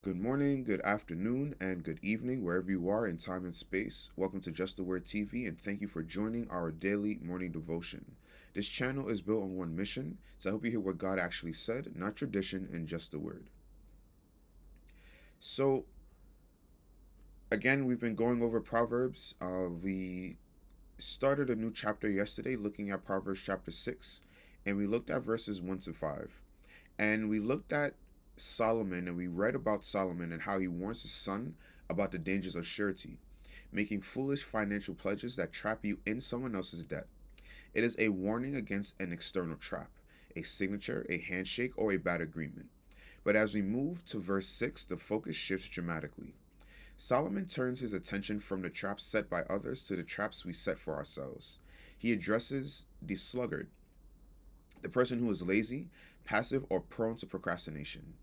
Good morning, good afternoon, and good evening, wherever you are in time and space. Welcome to Just the Word TV, and thank you for joining our daily morning devotion. This channel is built on one mission to help you hear what God actually said, not tradition, and just the word. So, again, we've been going over Proverbs. We started a new chapter yesterday looking at Proverbs chapter 6, and we looked at verses 1 to 5. And we looked at Solomon and we read about Solomon and how he warns his son about the dangers of surety, making foolish financial pledges that trap you in someone else's debt. It is a warning against an external trap, a signature, a handshake, or a bad agreement. But as we move to verse 6, the focus shifts dramatically. Solomon turns his attention from the traps set by others to the traps we set for ourselves. He addresses the sluggard, the person who is lazy, passive, or prone to procrastination.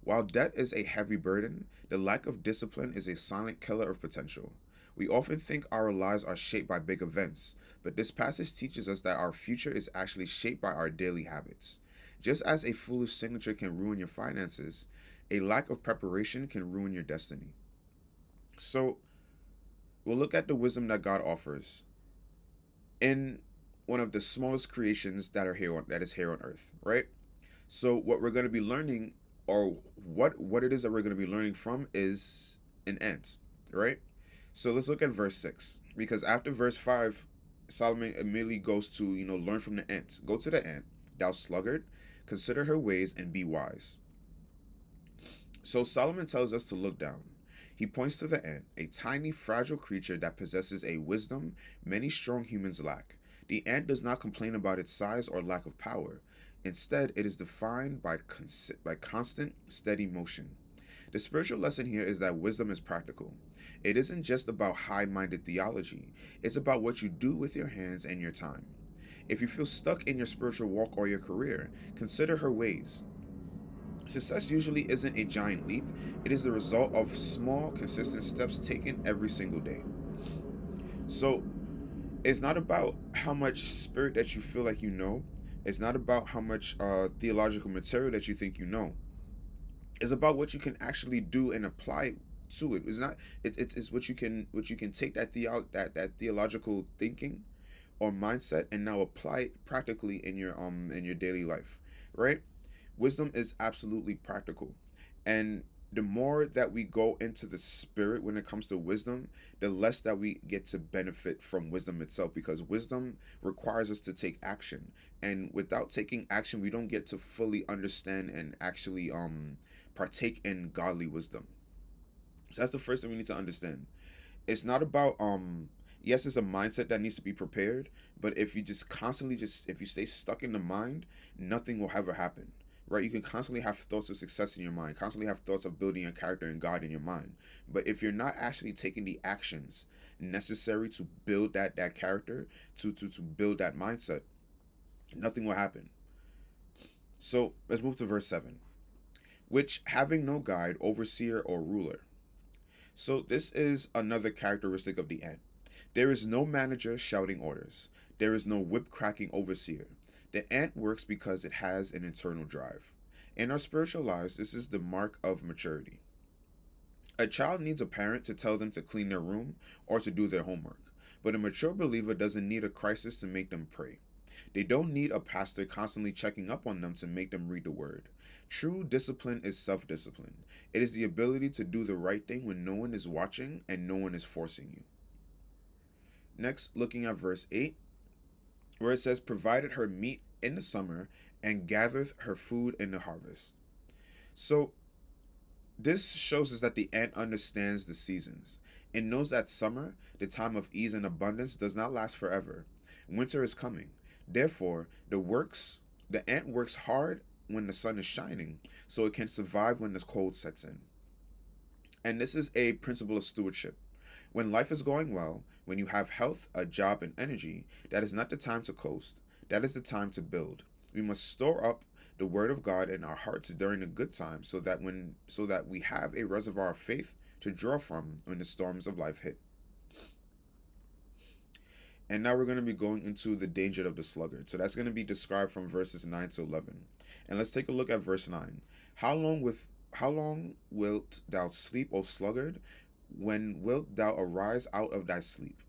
While debt is a heavy burden, the lack of discipline is a silent killer of potential. We often think our lives are shaped by big events, but this passage teaches us that our future is actually shaped by our daily habits. Just as a foolish signature can ruin your finances, a lack of preparation can ruin your destiny. So, we'll look at the wisdom that God offers in one of the smallest creations that is here on earth, right? So what we're going to be learning, or what it is that we're going to be learning from, is an ant, right? So let's look at verse 6, because after verse 5, Solomon immediately goes to, learn from the ant. Go to the ant, thou sluggard, consider her ways and be wise. So Solomon tells us to look down. He points to the ant, a tiny, fragile creature that possesses a wisdom many strong humans lack. The ant does not complain about its size or lack of power. Instead, it is defined by constant, steady motion. The spiritual lesson here is that wisdom is practical. It isn't just about high minded theology, it's about what you do with your hands and your time. If you feel stuck in your spiritual walk or your career, consider her ways. Success usually isn't a giant leap, it is the result of small, consistent steps taken every single day. So, it's not about how much spirit that you feel like you know. It's not about how much theological material that you think you know. It's about what you can actually do and apply to it. It's not. It's what you can take that theological thinking or mindset and now apply it practically in your daily life, right? Wisdom is absolutely practical, and the more that we go into the spirit when it comes to wisdom, the less that we get to benefit from wisdom itself, because wisdom requires us to take action, and without taking action we don't get to fully understand and actually partake in godly wisdom. So that's the first thing we need to understand. It's not about yes, it's a mindset that needs to be prepared, but if you just constantly just if you stay stuck in the mind, nothing will ever happen. Right? You can constantly have thoughts of success in your mind, constantly have thoughts of building a character in God in your mind. But if you're not actually taking the actions necessary to build that character, to build that mindset, nothing will happen. So let's move to verse 7. Which having no guide, overseer, or ruler. So this is another characteristic of the ant. There is no manager shouting orders. There is no whip cracking overseer. The ant works because it has an internal drive. In our spiritual lives, this is the mark of maturity. A child needs a parent to tell them to clean their room or to do their homework. But a mature believer doesn't need a crisis to make them pray. They don't need a pastor constantly checking up on them to make them read the word. True discipline is self discipline. It is the ability to do the right thing when no one is watching and no one is forcing you. Next, looking at verse 8, where it says, provided her meat in the summer and gathereth her food in the harvest. So, this shows us that the ant understands the seasons. It knows that summer, the time of ease and abundance, does not last forever. Winter is coming. Therefore, the ant works hard when the sun is shining so it can survive when the cold sets in. And this is a principle of stewardship. When life is going well, when you have health, a job, and energy, that is not the time to coast. That is the time to build. We must store up the word of God in our hearts during the good times so that we have a reservoir of faith to draw from when the storms of life hit. And now we're going to be going into the danger of the sluggard. So that's going to be described from verses 9 to 11. And let's take a look at verse 9. How long How long wilt thou sleep, O sluggard? When wilt thou arise out of thy sleep?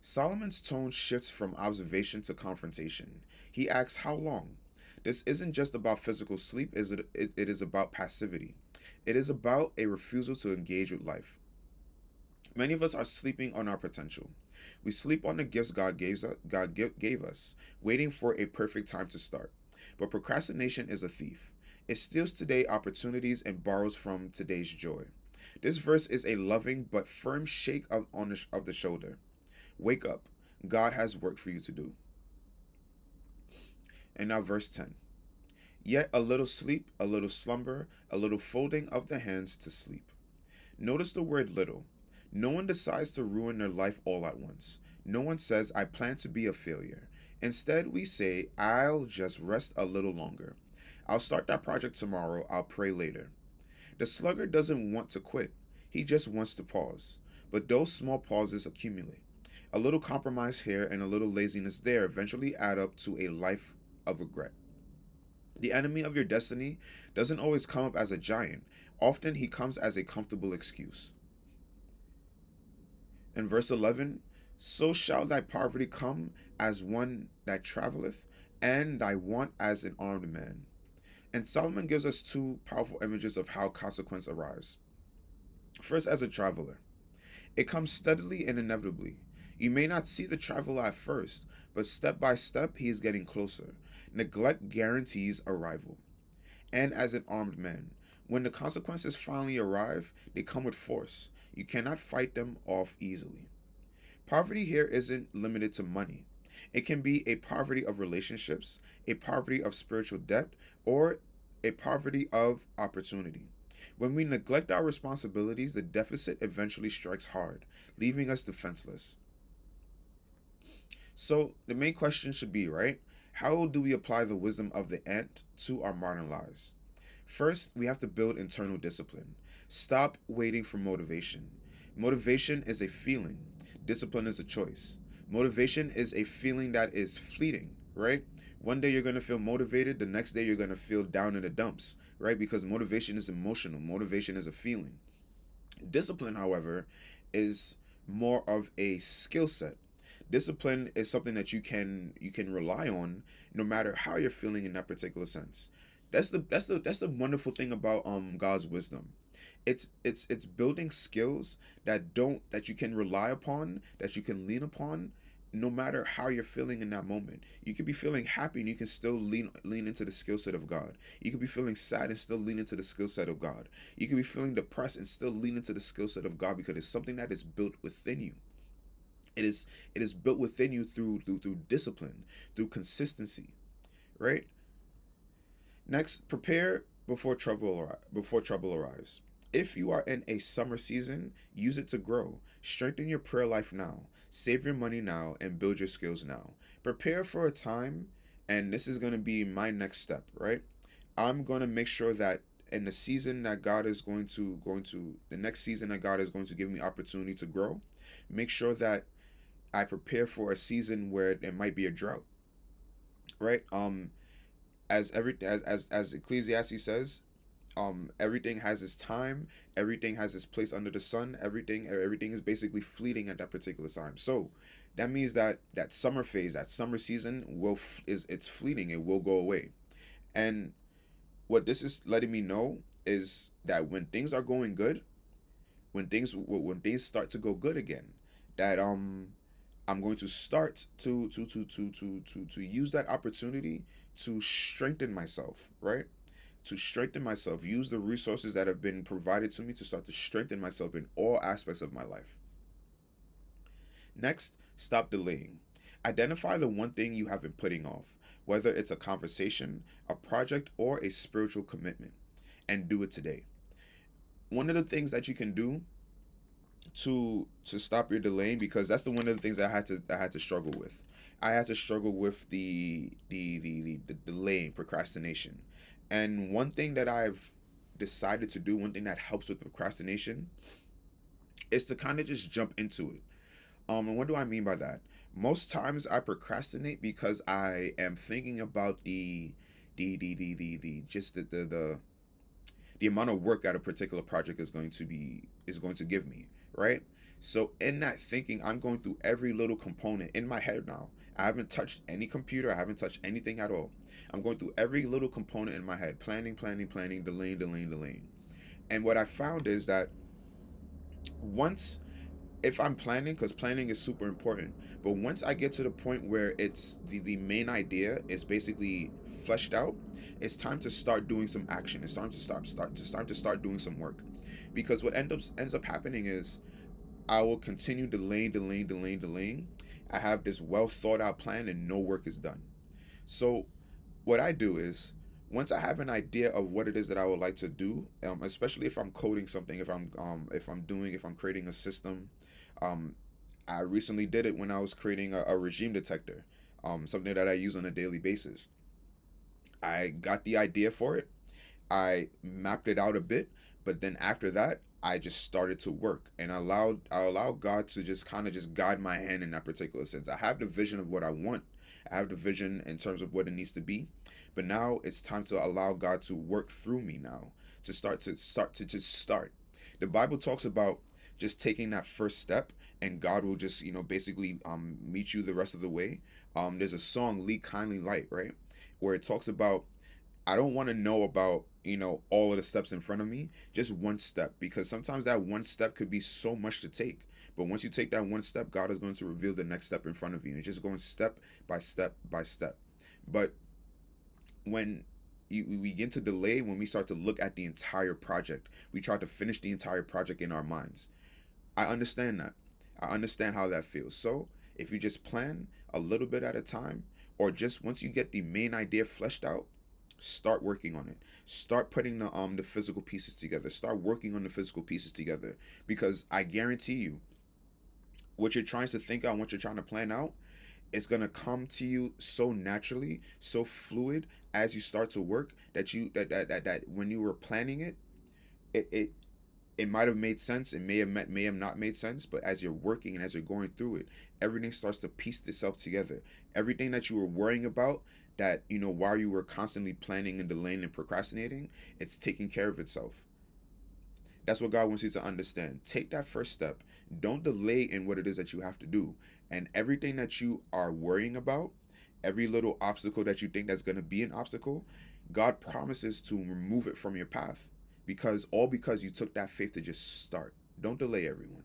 Solomon's tone shifts from observation to confrontation. He asks, how long? This isn't just about physical sleep, it is about passivity. It is about a refusal to engage with life. Many of us are sleeping on our potential. We sleep on the gifts gave us, waiting for a perfect time to start. But procrastination is a thief. It steals today's opportunities and borrows from today's joy. This verse is a loving but firm shake of the shoulder. Wake up. God has work for you to do. And now, verse 10. Yet a little sleep, a little slumber, a little folding of the hands to sleep. Notice the word little. No one decides to ruin their life all at once. No one says, I plan to be a failure. Instead, we say, I'll just rest a little longer. I'll start that project tomorrow. I'll pray later. The sluggard doesn't want to quit, he just wants to pause. But those small pauses accumulate. A little compromise here and a little laziness there eventually add up to a life of regret. The enemy of your destiny doesn't always come up as a giant, often he comes as a comfortable excuse. In verse 11, so shall thy poverty come as one that travelleth, and thy want as an armed man. And Solomon gives us two powerful images of how consequence arrives. First, as a traveler, it comes steadily and inevitably. You may not see the traveler at first, but step by step he is getting closer. Neglect guarantees arrival. And as an armed man, when the consequences finally arrive, they come with force. You cannot fight them off easily. Poverty here isn't limited to money. It can be a poverty of relationships, a poverty of spiritual depth, or a poverty of opportunity. When we neglect our responsibilities, the deficit eventually strikes hard, leaving us defenseless. So, the main question should be, right? How do we apply the wisdom of the ant to our modern lives? First, we have to build internal discipline. Stop waiting for motivation. Motivation is a feeling, discipline is a choice. Motivation is a feeling that is fleeting, right? One day you're going to feel motivated, the next day you're going to feel down in the dumps, right? Because motivation is emotional, motivation is a feeling. Discipline, however, is more of a skill set. Discipline is something that you can rely on no matter how you're feeling in that particular sense. That's the wonderful thing about God's wisdom. It's building skills that you can rely upon, that you can lean upon, no matter how you're feeling in that moment. You could be feeling happy and you can still lean into the skill set of God. You could be feeling sad and still lean into the skill set of God. You could be feeling depressed and still lean into the skill set of God because it's something that is built within you. It is built within you through discipline, through consistency, right? Next, prepare before trouble arrives. If you are in a summer season, use it to grow. Strengthen your prayer life now. Save your money now and build your skills now. Prepare for a time, and this is going to be my next step, right? I'm going to make sure that in the season that God is going to the next season that God is going to give me opportunity to grow, make sure that I prepare for a season where there might be a drought, right? As Ecclesiastes says, everything has its time, everything has its place under the sun, everything is basically fleeting at that particular time. So that means that that summer phase, that summer season is it's fleeting, it will go away. And what this is letting me know is that when things are going good, when things start to go good again, that I'm going to start to use that opportunity to strengthen myself, right? To strengthen myself, use the resources that have been provided to me to start to strengthen myself in all aspects of my life. Next, stop delaying. Identify the one thing you have been putting off, whether it's a conversation, a project, or a spiritual commitment, and do it today. One of the things that you can do to stop your delaying, because that's the one of the things I had to struggle with. I had to struggle with the delaying, procrastination. And one thing that I've decided to do, one thing that helps with procrastination, is to kind of just jump into it. And what do I mean by that? Most times I procrastinate because I am thinking about the just the amount of work that a particular project is going to give me, right? So in that thinking, I'm going through every little component in my head now. I haven't touched any computer, I haven't touched anything at all. I'm going through every little component in my head, planning, planning, planning, delaying, delaying, delaying. And what I found is that once, if I'm planning, because planning is super important, but once I get to the point where it's the main idea is basically fleshed out, it's time to start doing some action. It's time to start doing some work. Because what ends up happening is I will continue delaying, delaying, delaying, delaying. I have this well thought out plan and no work is done. So what I do is, once I have an idea of what it is that I would like to do, especially if I'm coding something, if I'm creating a system, um, I recently did it when I was creating a regime detector, something that I use on a daily basis. I got the idea for it. I mapped it out a bit, but then after that, I just started to work and I allowed God to just kind of just guide my hand in that particular sense. I have the vision of what I want. I have the vision in terms of what it needs to be, but now it's time to allow God to work through me now to just start. The Bible talks about just taking that first step, and God will just basically meet you the rest of the way. There's a song, "Lead Kindly Light," right, where it talks about, I don't want to know about, all of the steps in front of me, just one step, because sometimes that one step could be so much to take. But once you take that one step, God is going to reveal the next step in front of you. And it's just going step by step by step. But when we begin to delay, when we start to look at the entire project, we try to finish the entire project in our minds. I understand that. I understand how that feels. So if you just plan a little bit at a time, or just once you get the main idea fleshed out, start working on it. Start putting the physical pieces together. Start working on the physical pieces together. Because I guarantee you, what you're trying to think out, what you're trying to plan out, it's gonna come to you so naturally, so fluid as you start to work, that that when you were planning it, it it, it might have made sense. It may have not made sense, but as you're working and as you're going through it, everything starts to piece itself together. Everything that you were worrying about, that while you were constantly planning and delaying and procrastinating, it's taking care of itself. That's what God wants you to understand. Take that first step. Don't delay in what it is that you have to do. And everything that you are worrying about, every little obstacle that you think that's going to be an obstacle, God promises to remove it from your path. Because you took that faith to just start. Don't delay, everyone.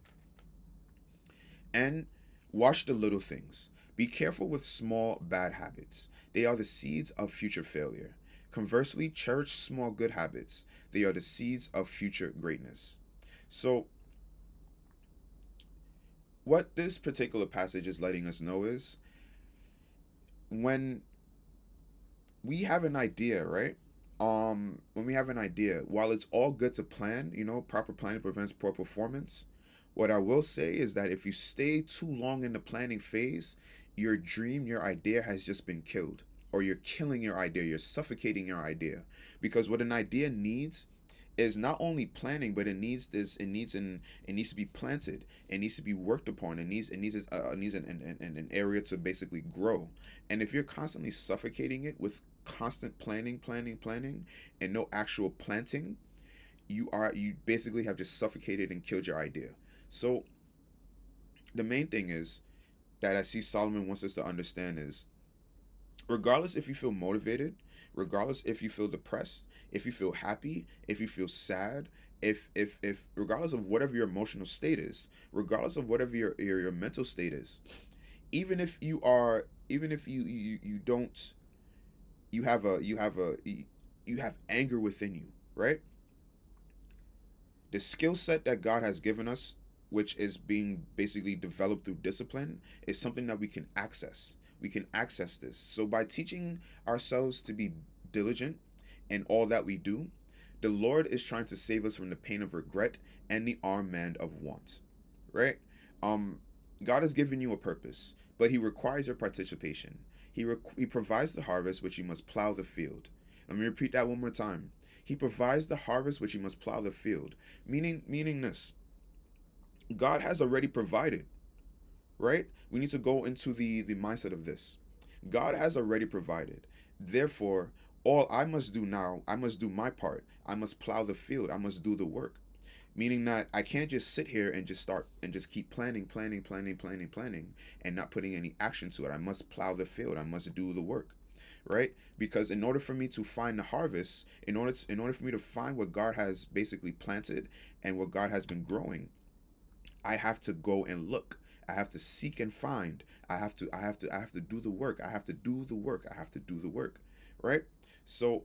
And watch the little things. Be careful with small bad habits. They are the seeds of future failure. Conversely, cherish small good habits. They are the seeds of future greatness. So, what this particular passage is letting us know is, when we have an idea, right? When we have an idea, while it's all good to plan, proper planning prevents poor performance. What I will say is that if you stay too long in the planning phase, your dream, your idea has just been killed, or you're killing your idea, you're suffocating your idea. Because what an idea needs is not only planning, but it needs to be planted. It needs to be worked upon. It needs an area to basically grow. And if you're constantly suffocating it with constant planning, planning, planning, and no actual planting, you basically have just suffocated and killed your idea. So the main thing is that I see Solomon wants us to understand is, regardless if you feel motivated, regardless if you feel depressed, if you feel happy, if you feel sad, if regardless of whatever your emotional state is, regardless of whatever your mental state is, even if you don't, you have anger within you, right? The skill set that God has given us, which is being basically developed through discipline, is something that we can access. We can access this. So by teaching ourselves to be diligent in all that we do, the Lord is trying to save us from the pain of regret and the armband of want. Right? Um, God has given you a purpose, but He requires your participation. He provides the harvest, which you must plow the field. Let me repeat that one more time. He provides the harvest, which you must plow the field. Meaning this, God has already provided, right? We need to go into the mindset of this. God has already provided. Therefore, All I must do now, I must do my part. I must plow the field. I must do the work. Meaning that I can't just sit here and just start and just keep planning, and not putting any action to it. I must plow the field. I must do the work, right? Because in order for me to find the harvest, in order for me to find what God has basically planted and what God has been growing, I have to go and look. I have to seek and find. I have to do the work. I have to do the work. I have to do the work, right? So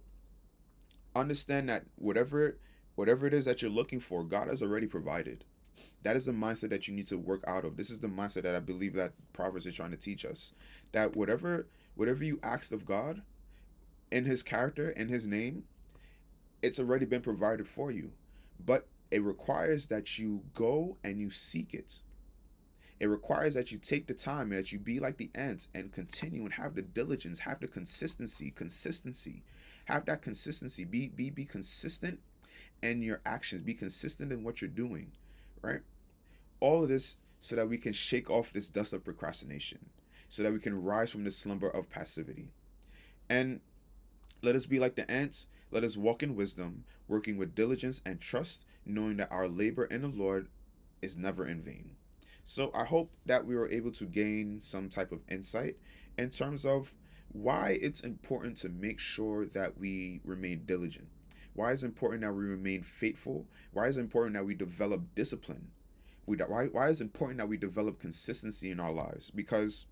understand that whatever it is that you're looking for, God has already provided. That is the mindset that you need to work out of. This is the mindset that I believe that Proverbs is trying to teach us. That whatever you asked of God in his character, in his name, it's already been provided for you. But it requires that you go and you seek it. It requires that you take the time and that you be like the ants and continue and have the diligence, have the consistency. Have that consistency. Be consistent in your actions. Be consistent in what you're doing, right? All of this so that we can shake off this dust of procrastination, so that we can rise from the slumber of passivity. And let us be like the ants. Let us walk in wisdom, working with diligence and trust, knowing that our labor in the Lord is never in vain. So I hope that we were able to gain some type of insight in terms of why it's important to make sure that we remain diligent. Why is it important that we remain faithful? Why is it important that we develop discipline? Why is it important that we develop consistency in our lives? Because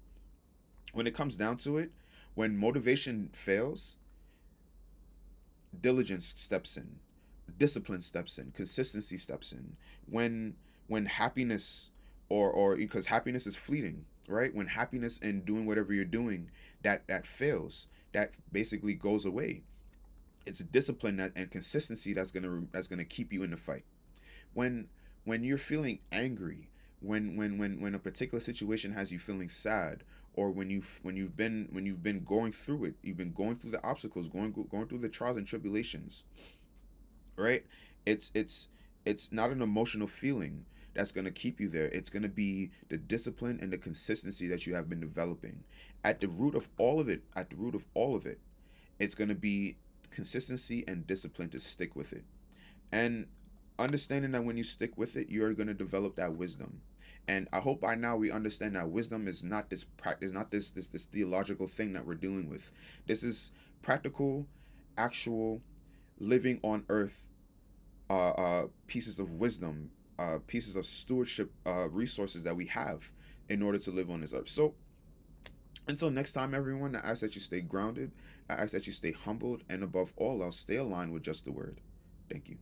when it comes down to it, when motivation fails, diligence steps in, discipline steps in, consistency steps in. When happiness, or because happiness is fleeting, right? When happiness in doing whatever you're doing that fails, that basically goes away. It's discipline and consistency that's gonna keep you in the fight. When when you're feeling angry, when a particular situation has you feeling sad, or when you've been going through it, you've been going through the obstacles, going through the trials and tribulations, right? It's it's not an emotional feeling that's going to keep you there. It's going to be the discipline and the consistency that you have been developing. At the root of all of it, it's going to be consistency and discipline to stick with it. And understanding that when you stick with it, you're going to develop that wisdom. And I hope by now we understand that wisdom is not this practice, not this theological thing that we're dealing with. This is practical, actual, living on earth, pieces of wisdom, pieces of stewardship, resources that we have in order to live on this earth. So until next time, everyone, I ask that you stay grounded. I ask that you stay humbled, and above all else, stay aligned with just the word. Thank you.